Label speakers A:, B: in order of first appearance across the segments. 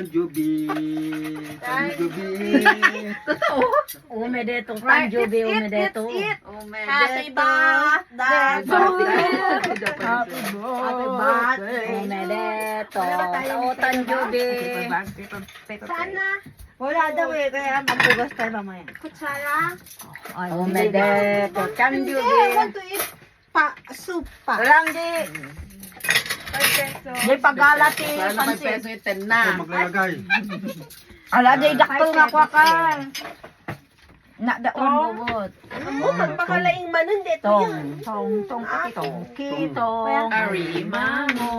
A: Tanjubi.
B: Totoo. Umedeto. Tanjubi, umedeto.
C: Happy birthday.
B: Happy birthday. Umedeto. Tao, Tanjubi.
C: Sana.
D: Wala daw eh, kaya magbugas tayo mamaya.
C: Kutsara.
B: Umedeto.
C: Hindi,
B: Tanjubi.
C: I want to eat soup pa.
B: Walang di.
C: 5 pesos.
B: Di pagalati.
E: Sana may peso yung 10 na.
A: Ito maglalagay.
B: Ala, di dakto nga kwa ka. Na daon bubot.
C: Mo, magpakalaing manon dito yan.
B: Tong, kito.
E: Arimango.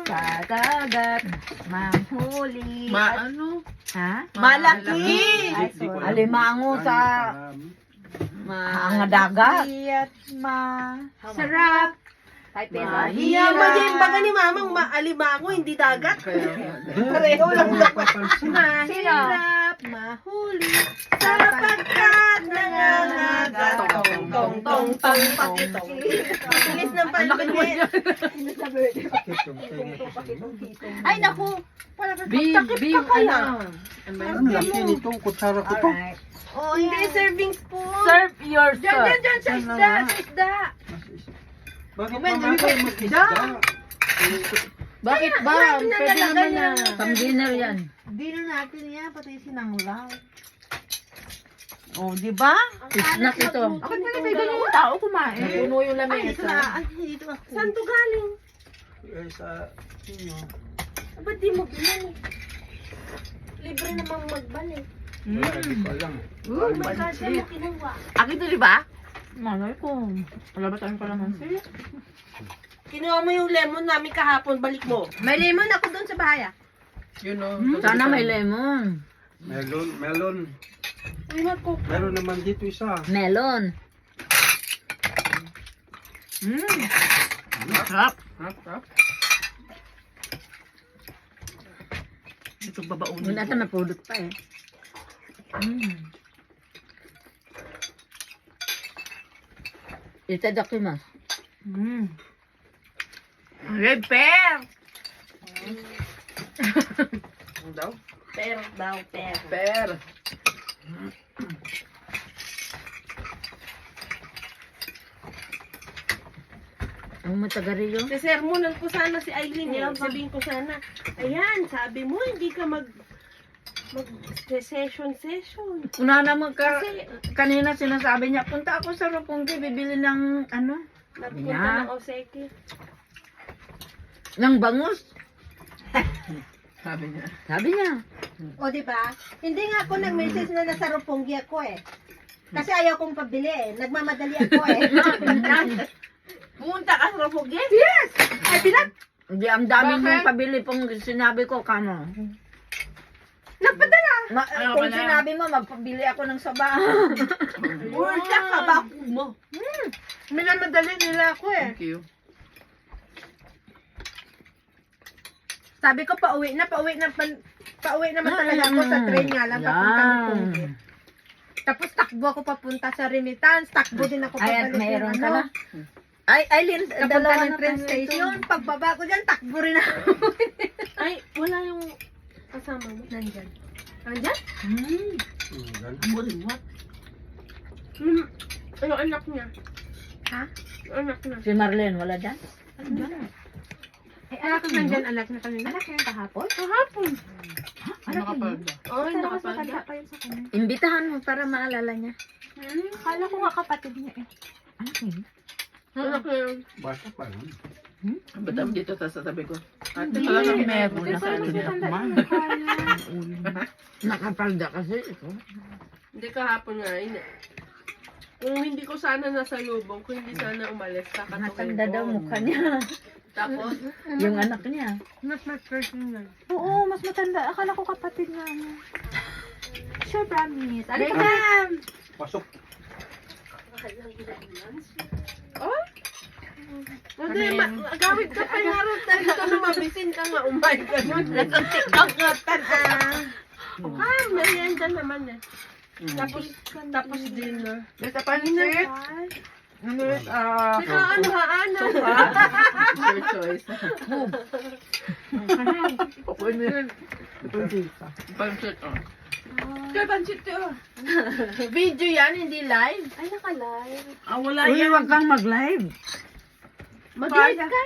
B: Sa dagat. Manghuli.
E: Ano?
B: Ha?
C: Malaki.
B: Ay, alimango sa ang dagat.
C: Sarap. Hiya, maging baga ni mamang maalimango, hindi dagat. Pareho lang dapat. Mahirap mahuli sapagkat nangangagat. Tong, pakitong. Bilis ng panlunit. Ay, naku.
E: Beef, ano?
A: Ang laki nitong kutsara ko to.
C: Oh, hindi, serving spoon.
B: Serve yourself.
C: Diyan, sa isda.
A: Bakit mama kayo mag-isda?
E: Bakit ba? Pwede naman na.
B: Pang dinner yan.
D: Dinner natin yan, pati sinanglaw. Oh, di ba?
B: Snack ito.
D: Bakit pala may ganyan tao kumain?
E: Puno yung lamesa.
D: Dito ako.
C: Saan to galing?
A: Eh, sa inyo.
C: Ba't di mo bilang? Libre namang magbalik.
A: Wala, hindi ko alam.
C: Oh my God, saan mo kinuha?
E: Aki ito, di ba?
D: Malay ko. Wala ba tayong kalamansi?
C: Kinuha mo yung lemon namin kahapon, balik mo. May lemon ako doon sa bahay.
E: Yun o.
B: Sana may lemon.
A: Melon.
C: Ko.
A: Meron naman dito isa.
B: Melon.
E: Harap. Ito babaunin
B: Wala
E: ko.
B: na mapulot pa eh. Itadakimasu.
E: Red pear! Ano daw?
C: Pero daw, pero.
E: Pear.
B: Ang matagarilyo.
C: Sermonan ko sana si Aileen. Sabihin ko sana, ayan, sabi mo, hindi ka session.
B: Una naman kanina sinasabi niya, punta ako sa Roppongi, bibili ng ano?
C: Nagpunta ng Oseki.
B: Ng bangus.
E: Sabi niya.
B: Sabi niya.
C: O, di ba? Hindi nga ako nag-message na nasa Roppongi ako eh. Kasi ayaw kong pabili eh. Nagmamadali ako eh.
E: Pumunta ka sa Roppongi?
C: Yes! Ay, bilang!
B: Hindi, ang dami
E: Bakit?
B: mong pabili pong sinabi ko, kamo.
C: Nagpadala!
B: Kung sinabi mo, magpabili ako ng saba.
C: Bursa ka ba mo? Minamadali nila ako eh.
E: Thank you.
C: Sabi ko, pauwi naman talaga ako sa train nga lang, papunta ng Roppongi. Tapos takbo ako papunta sa Remittance, takbo din ako
B: Ayan,
C: papalik
B: mayroon
C: ng
B: ka na. Ay, Aileen,
C: Papunta
B: dalawa
C: ng
B: na
C: train
B: tayo
C: station,
B: dito.
C: pagbaba ko dyan, takbo rin ako. Ay, wala yung kasama mo. Nandyan. Nandyan?
E: What?
C: Yung anak niya. Ha? Yung anak niya.
B: Si Marlene, wala dyan?
C: Anak niya nandyan, anak niya kanina. Anak niya kahapon? Kahapon.
E: Ano ka pa?
C: Oo, nakapagya.
B: Imbitahan mo para maalala niya.
D: Kala ko nga kapatid niya eh.
C: Anak niya yun.
A: Basta pa lang.
E: Ba't ang dito sa sasabi ko? Ate talagang meron na sa ano niya.
B: Nakapalda kasi ito.
C: Hindi kahapon nga, hindi. Kung hindi ko sana nasa lubong, kung hindi sana umalis, kakatukin
B: Matanda
C: ko.
B: daw mukha niya.
C: Tapos,
B: Yung anak niya.
C: mas personal.
D: Oo, mas matanda. Akala ko kapatid nga niya. Sure, promise. Ano
C: Wait,
D: ka ba?
A: Pasok.
C: Oh? Hindi, gawid ka pa nga rin. Dito na mabisin ka nga, umay ka nun. Nag-tiktok nga merienda naman eh. Tapos dinner.
E: Nasa pansit.
C: Sika ano pa?
E: Your choice. Pansit, oh. Kaya pansit, oh.
B: Video yan, hindi live.
D: Ay, naka-live.
E: Ah, wala
B: Uy,
E: yan.
B: wag kang mag-live.
C: Mag-live ka.